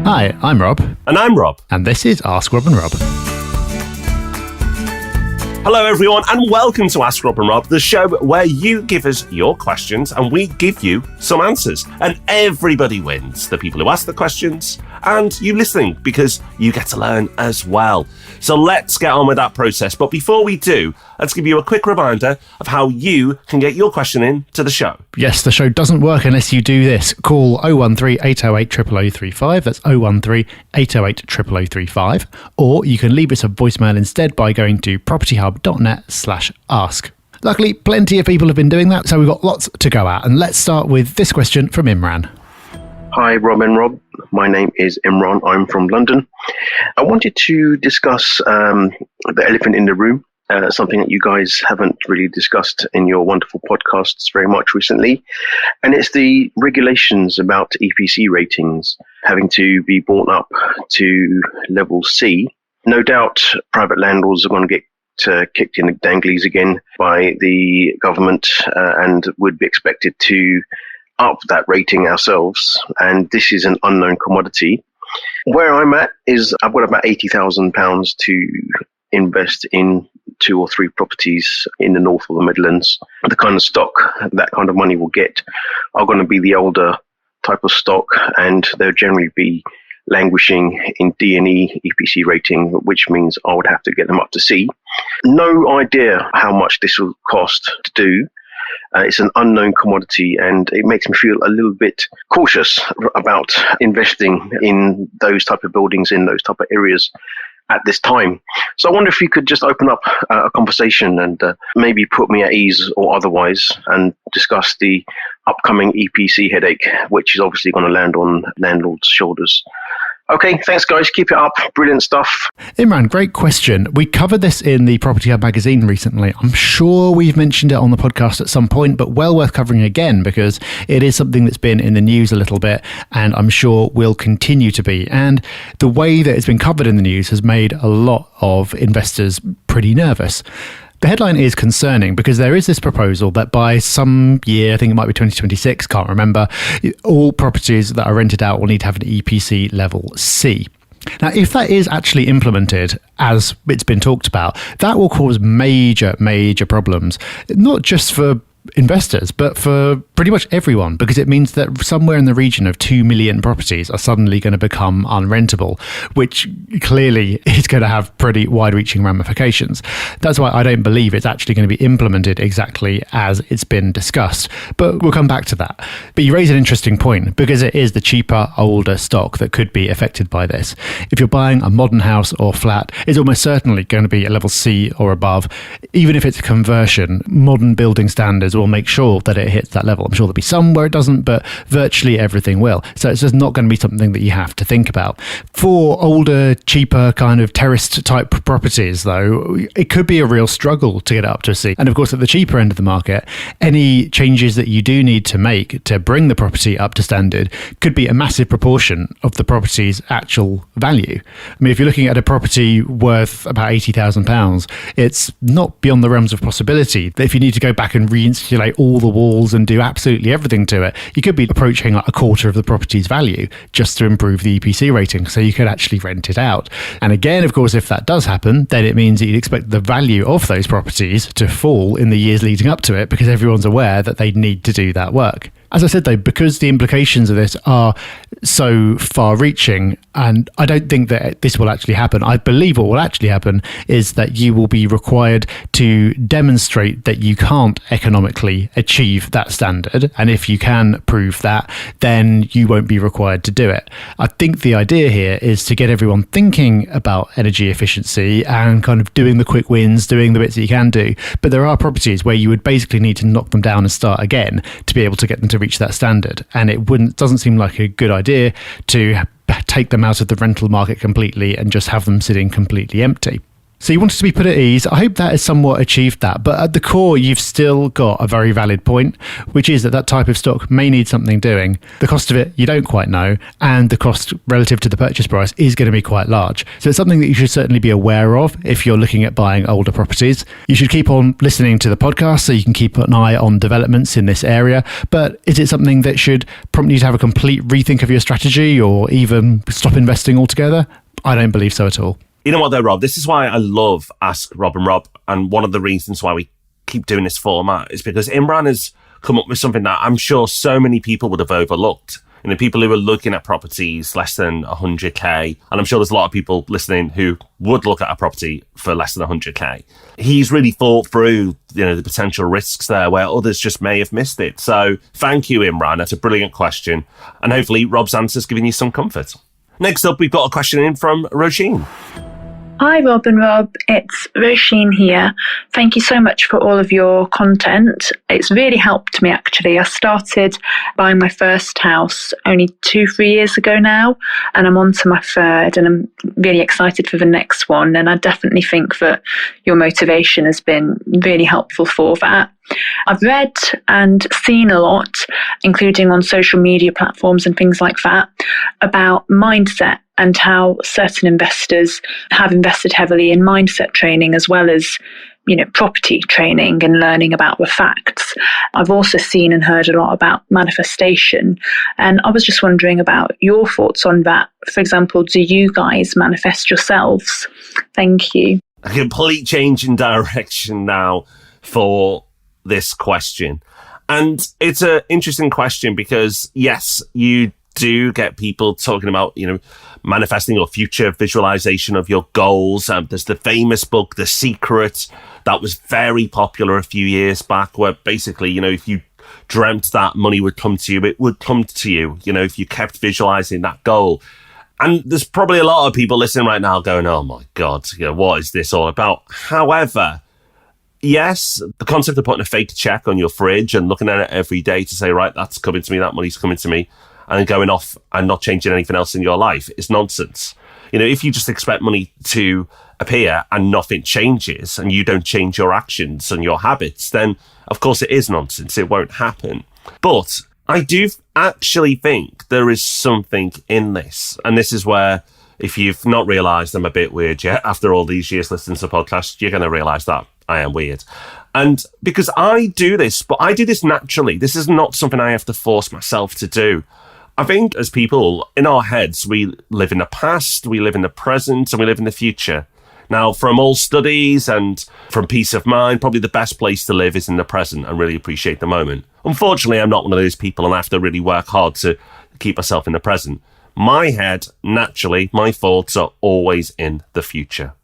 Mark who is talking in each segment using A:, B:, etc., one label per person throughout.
A: Hi, I'm Rob.
B: And I'm Rob.
A: And this is Ask Rob and Rob.
B: Hello everyone and welcome to Ask Rob and Rob, the show where you give us your questions and we give you some answers. And everybody wins. The people who ask the questions and you listening, because you get to learn as well. So let's get on with that process. But before we do, let's give you a quick reminder of how you can get your question in to the show.
A: Yes, the show doesn't work unless you do this. Call 013 808 0035. That's 013 808 0035. Or you can leave us a voicemail instead by going to propertyhub.net/ask. Luckily, plenty of people have been doing that, so we've got lots to go at. And let's start with this question from Imran.
C: Hi, Rob and Rob. My name is Imran. I'm from London. I wanted to discuss the elephant in the room, something that you guys haven't really discussed in your wonderful podcasts very much recently. And it's the regulations about EPC ratings having to be brought up to level C. No doubt private landlords are going to get kicked in the danglies again by the government and would be expected to up that rating ourselves, and this is an unknown commodity. Where I'm at is I've got about £80,000 to invest in 2 or 3 properties in the north of the Midlands. The kind of stock that kind of money will get are going to be the older type of stock, and they'll generally be languishing in D&E EPC rating, which means I would have to get them up to C. No idea how much this will cost to do. It's an unknown commodity and it makes me feel a little bit cautious about investing in those type of buildings, in those type of areas at this time. So I wonder if you could just open up a conversation and maybe put me at ease or otherwise and discuss the upcoming EPC headache, which is obviously going to land on landlords' shoulders. Okay, thanks guys. Keep it up. Brilliant stuff.
A: Imran, great question. We covered this in the Property Hub magazine recently. I'm sure we've mentioned it on the podcast at some point, but well worth covering again because it is something that's been in the news a little bit and I'm sure will continue to be. And the way that it's been covered in the news has made a lot of investors pretty nervous. The headline is concerning because there is this proposal that by some year, I think it might be 2026, can't remember, all properties that are rented out will need to have an EPC level C. Now, if that is actually implemented as it's been talked about, that will cause major problems, not just for investors, but for pretty much everyone, because it means that somewhere in the region of 2 million properties are suddenly going to become unrentable, which clearly is going to have pretty wide-reaching ramifications. That's why I don't believe it's actually going to be implemented exactly as it's been discussed, but we'll come back to that. But you raise an interesting point, because it is the cheaper, older stock that could be affected by this. If you're buying a modern house or flat, it's almost certainly going to be a level C or above. Even if it's a conversion, modern building standards will make sure that it hits that level. I'm sure there'll be some where it doesn't, but virtually everything will. So it's just not going to be something that you have to think about. For older, cheaper kind of terraced type properties, though, it could be a real struggle to get it up to a C. And of course, at the cheaper end of the market, any changes that you do need to make to bring the property up to standard could be a massive proportion of the property's actual value. I mean, if you're looking at a property worth about £80,000, it's not beyond the realms of possibility that if you need to go back and reinsulate all the walls and do absolutely everything to it, you could be approaching like a quarter of the property's value just to improve the EPC rating, so you could actually rent it out. And again, of course, if that does happen, then it means that you'd expect the value of those properties to fall in the years leading up to it because everyone's aware that they need to do that work. As I said, though, because the implications of this are so far-reaching, and I don't think that this will actually happen. I believe what will actually happen is that you will be required to demonstrate that you can't economically achieve that standard. And if you can prove that, then you won't be required to do it. I think the idea here is to get everyone thinking about energy efficiency and kind of doing the quick wins, doing the bits that you can do. But there are properties where you would basically need to knock them down and start again to be able to get them to reach that standard. And it doesn't seem like a good idea to take them out of the rental market completely and just have them sitting completely empty. So you wanted to be put at ease. I hope that has somewhat achieved that. But at the core, you've still got a very valid point, which is that that type of stock may need something doing. The cost of it, you don't quite know. And the cost relative to the purchase price is going to be quite large. So it's something that you should certainly be aware of if you're looking at buying older properties. You should keep on listening to the podcast so you can keep an eye on developments in this area. But is it something that should prompt you to have a complete rethink of your strategy or even stop investing altogether? I don't believe so at all.
B: You know what though, Rob? This is why I love Ask Rob and Rob. And one of the reasons why we keep doing this format is because Imran has come up with something that I'm sure so many people would have overlooked. You know, people who are looking at properties less than 100k. And I'm sure there's a lot of people listening who would look at a property for less than 100k. He's really thought through, the potential risks there where others just may have missed it. So thank you, Imran. That's a brilliant question. And hopefully Rob's answer's giving you some comfort. Next up, we've got a question in from Roisin.
D: Hi, Rob and Rob. It's Roisin here. Thank you so much for all of your content. It's really helped me, actually. I started buying my first house only 2-3 years ago now, and I'm on to my third, and I'm really excited for the next one. And I definitely think that your motivation has been really helpful for that. I've read and seen a lot, including on social media platforms and things like that, about mindset and how certain investors have invested heavily in mindset training as well as, property training and learning about the facts. I've also seen and heard a lot about manifestation. And I was just wondering about your thoughts on that. For example, do you guys manifest yourselves? Thank you.
B: A complete change in direction now for this question. And it's an interesting question because, yes, you do get people talking about, manifesting your future, visualization of your goals. There's the famous book, The Secret, that was very popular a few years back, where basically, if you dreamt that money would come to you, it would come to you, if you kept visualizing that goal. And there's probably a lot of people listening right now going, oh my God, what is this all about? However, yes, the concept of putting a fake check on your fridge and looking at it every day to say, right, that's coming to me, that money's coming to me, and going off and not changing anything else in your life is nonsense. If you just expect money to appear and nothing changes and you don't change your actions and your habits, then of course it is nonsense. It won't happen. But I do actually think there is something in this. And this is where, if you've not realised I'm a bit weird yet, after all these years listening to podcasts, you're going to realise that I am weird. And because I do this, but I do this naturally. This is not something I have to force myself to do. I think as people, in our heads, we live in the past, we live in the present, and we live in the future. Now, from all studies and from peace of mind, probably the best place to live is in the present and really appreciate the moment. Unfortunately, I'm not one of those people and I have to really work hard to keep myself in the present. My head, naturally, my thoughts are always in the future.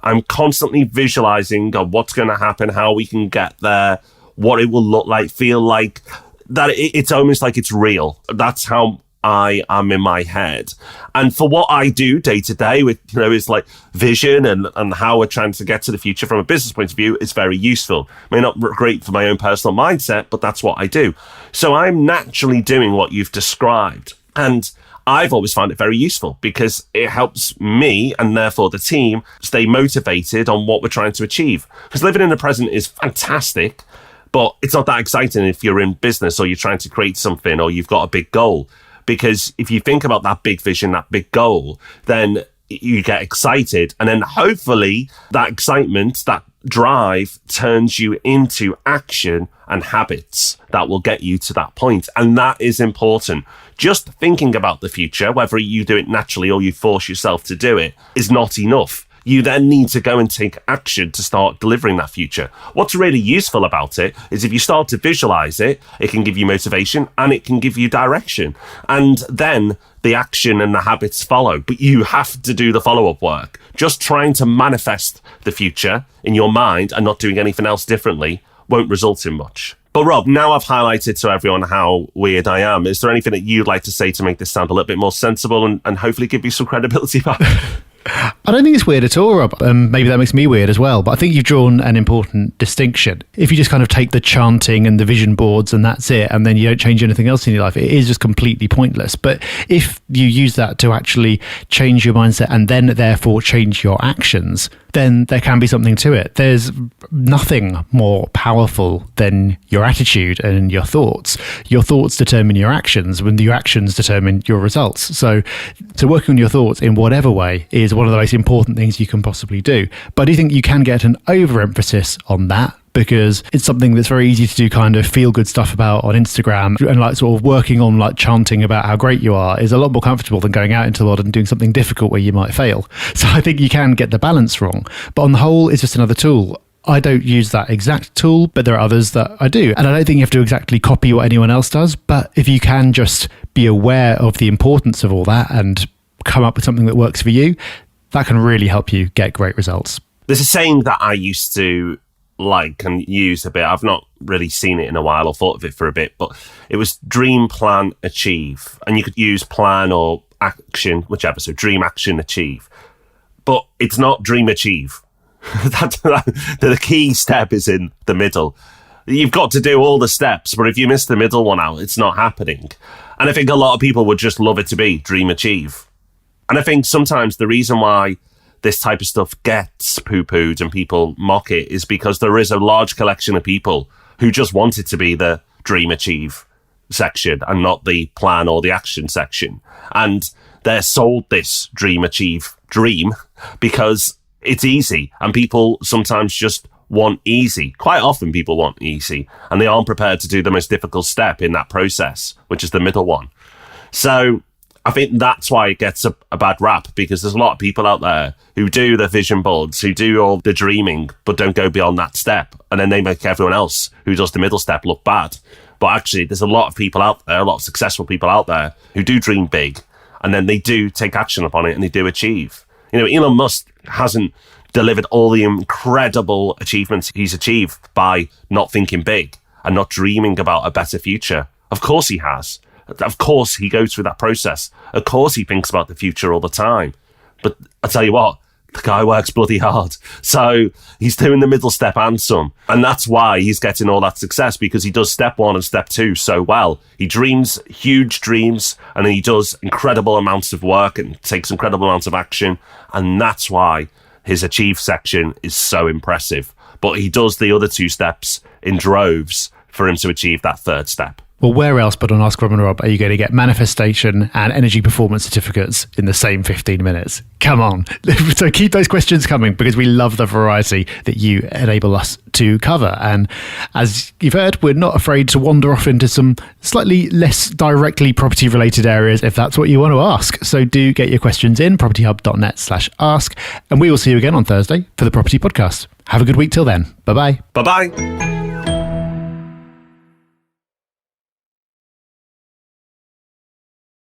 B: I'm constantly visualizing what's going to happen, how we can get there, what it will look like, feel like, that it's almost like it's real. That's how I am in my head. And for what I do day to day with, is like vision and how we're trying to get to the future from a business point of view, it's very useful. May not be great for my own personal mindset, but that's what I do. So I'm naturally doing what you've described. And I've always found it very useful because it helps me and therefore the team stay motivated on what we're trying to achieve. Because living in the present is fantastic, but it's not that exciting if you're in business or you're trying to create something or you've got a big goal. Because if you think about that big vision, that big goal, then you get excited. And then hopefully that excitement, that drive turns you into action and habits that will get you to that point. And that is important. Just thinking about the future, whether you do it naturally or you force yourself to do it, is not enough. You then need to go and take action to start delivering that future. What's really useful about it is if you start to visualize it, it can give you motivation and it can give you direction. And then the action and the habits follow. But you have to do the follow-up work. Just trying to manifest the future in your mind and not doing anything else differently won't result in much. But Rob, now I've highlighted to everyone how weird I am. Is there anything that you'd like to say to make this sound a little bit more sensible and hopefully give you some credibility back?
A: I don't think it's weird at all, Rob. Maybe that makes me weird as well, but I think you've drawn an important distinction. If you just kind of take the chanting and the vision boards and that's it, and then you don't change anything else in your life, it is just completely pointless. But if you use that to actually change your mindset and then therefore change your actions, then there can be something to it. There's nothing more powerful than your attitude and your thoughts. Your thoughts determine your actions, when your actions determine your results. So working on your thoughts in whatever way is one of the most important things you can possibly do. But I do think you can get an overemphasis on that, because it's something that's very easy to do kind of feel good stuff about on Instagram, and like sort of working on like chanting about how great you are is a lot more comfortable than going out into the world and doing something difficult where you might fail. So I think you can get the balance wrong, but on the whole, it's just another tool. I don't use that exact tool, but there are others that I do. And I don't think you have to exactly copy what anyone else does, but if you can just be aware of the importance of all that and come up with something that works for you, that can really help you get great results.
B: There's a saying that I used to like and use a bit. I've not really seen it in a while or thought of it for a bit, but it was dream, plan, achieve. And you could use plan or action, whichever. So dream, action, achieve. But it's not dream, achieve. The key step is in the middle. You've got to do all the steps, but if you miss the middle one out, it's not happening. And I think a lot of people would just love it to be dream, achieve. And I think sometimes the reason why this type of stuff gets poo-pooed and people mock it is because there is a large collection of people who just want it to be the dream, achieve section and not the plan or the action section. And they're sold this dream, achieve, dream because it's easy, and people sometimes just want easy. Quite often people want easy, and they aren't prepared to do the most difficult step in that process, which is the middle one. So I think that's why it gets a bad rap, because there's a lot of people out there who do the vision boards, who do all the dreaming, but don't go beyond that step. And then they make everyone else who does the middle step look bad. But actually, there's a lot of people out there, a lot of successful people out there who do dream big, and then they do take action upon it and they do achieve. You know, Elon Musk hasn't delivered all the incredible achievements he's achieved by not thinking big and not dreaming about a better future. Of course he has. Of course he goes through that process. Of course he thinks about the future all the time. But I tell you what, the guy works bloody hard. So he's doing the middle step and some. And that's why he's getting all that success, because he does step 1 and step 2 so well. He dreams huge dreams, and then he does incredible amounts of work and takes incredible amounts of action. And that's why his achieve section is so impressive. But he does the other 2 steps in droves for him to achieve that 3rd step.
A: Well, where else but on Ask Rob and Rob are you going to get manifestation and energy performance certificates in the same 15 minutes? Come on. So keep those questions coming, because we love the variety that you enable us to cover. And as you've heard, we're not afraid to wander off into some slightly less directly property related areas if that's what you want to ask. So do get your questions in, propertyhub.net/ask. And we will see you again on Thursday for the Property Podcast. Have a good week till then. Bye-bye.
B: Bye-bye.